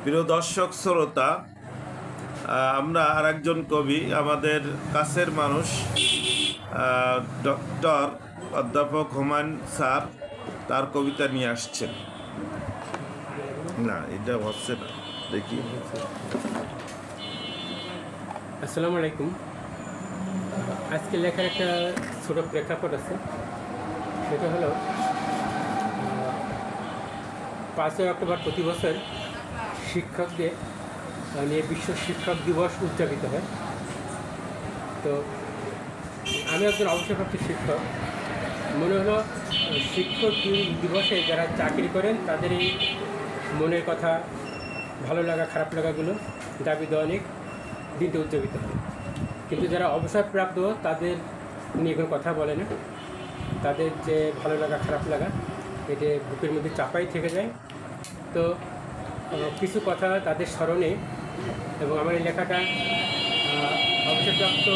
প্রিয় দর্শক শ্রোতা, আমরা আরেকজন কবি, আমাদের কাছের মানুষ, ডক্টর অধ্যাপক হুমায়ুন স্যার তার কবিতা নিয়ে আসছেন। না, এটা হচ্ছে না, দেখি। আসসালামু আলাইকুম। আজকে লেখার একটা ছোট প্রেক্ষাপট আছে। সেটা হলো 5ই অক্টোবর প্রতি বছর শিক্ষকদের নিয়ে বিশ্ব শিক্ষক দিবস উদযাপিত হয়। তো আমি একজন অবসরপ্রাপ্ত শিক্ষক। মনে হলো শিক্ষক দিবসে যারা চাকরি করেন তাদের এই মনের কথা, ভালো লাগা, খারাপ লাগাগুলো, দাবি দেওয়া অনেক দিনটা উদযাপিত হয়। কিন্তু যারা অবসরপ্রাপ্ত তাদের নিয়ে কোনো কথা বলে না। তাদের যে ভালো লাগা, খারাপ লাগা, এটা বুকের মধ্যে চাপাই থেকে যায়। তো কিছু কথা তাদের স্মরণে এবং আমার এই লেখাটা অবসরপ্রাপ্ত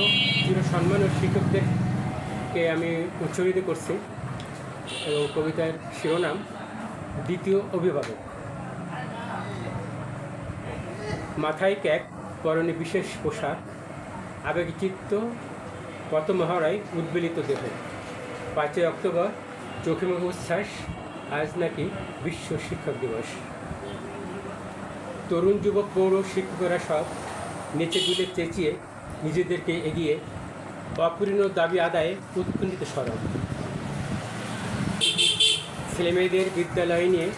চির সম্মানীয় শিক্ষকদেরকে আমি উৎসর্গিত করছি। এবং কবিতার শিরোনাম দ্বিতীয় অভিভাবক। মাথায় ক্যাপ, পরনে বিশেষ পোশাক, আবেগে চিত্ত, কত মহড়ায় উদ্বেলিত দেহ। 5ই অক্টোবর, চোখে মুখে উচ্ছ্বাস, আজ নাকি বিশ্ব শিক্ষক দিবস। তরুণ যুবক পৌর শিক্ষকরা সব নেচে দুলে চেঁচিয়ে নিজেদেরকে এগিয়ে অপূর্ণ দাবি আদায়ে উৎকণ্ঠিত সরব। ছেলেমেয়েদের বিদ্যালয়ে নিয়ে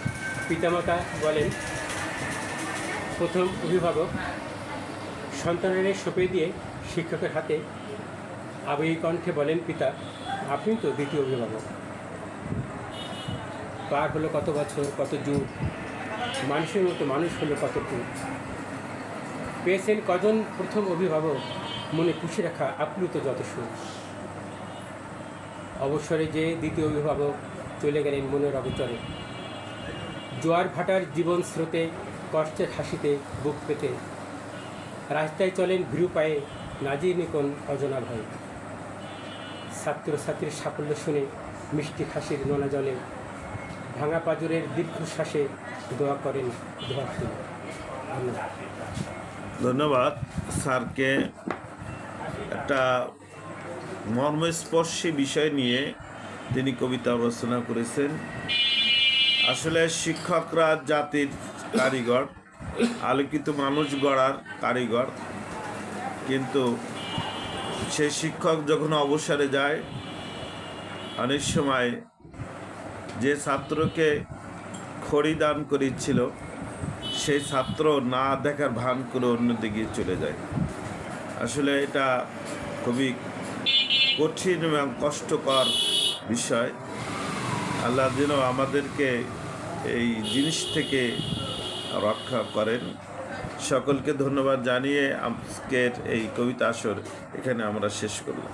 পিতামাতা বলেন, প্রথম অভিভাবক সন্তানের সঁপে দিয়ে শিক্ষকের হাতে আবেগী কণ্ঠে বলেন পিতা, আপনি তো দ্বিতীয় অভিভাবক। পার হলো কত বছর, কত যুগ, মানুষের মতো মানুষ হলো কতটুকু। পেয়েছেন কজন প্রথম অভিভাবক, মনে পুষে রাখা আপ্লুত যত সুখ। অবসরে যে দ্বিতীয় অভিভাবক চলে গেলেন মনের অগোচরে। জোয়ার ভাটার জীবন স্রোতে, কষ্টের হাসিতে বুক পেতে রাস্তায় চলেন ভীরু পায়ে, নাজিনি কোন অজনা ভয়। ছাত্রছাত্রীর সাফল্য শুনে মিষ্টি হাসির নোনা জলে, ভাঙা পাজরের দীর্ঘশ্বাসে দোয়া করেন দোয়া ফুল। ধন্যবাদ স্যারকে। একটা মর্মস্পর্শী বিষয় নিয়ে তিনি কবিতা রচনা করেছেন। আসলে শিক্ষকরা জাতির কারিগর, আলোকিত মানুষ গড়ার কারিগর। কিন্তু সেই শিক্ষক যখন অবসরে যায়, অনেক সময় যে ছাত্রকে খড়ি দান করেছিল সেই ছাত্র না দেখার ভান করে অন্যদিকে চলে যায়। আসলে এটা খুবই কঠিন এবং কষ্টকর বিষয়। আল্লাহ যেন আমাদেরকে এই জিনিস থেকে রক্ষা করেন। সকলকে ধন্যবাদ জানিয়ে আজকের এই কবিতা আসর এখানে আমরা শেষ করলাম।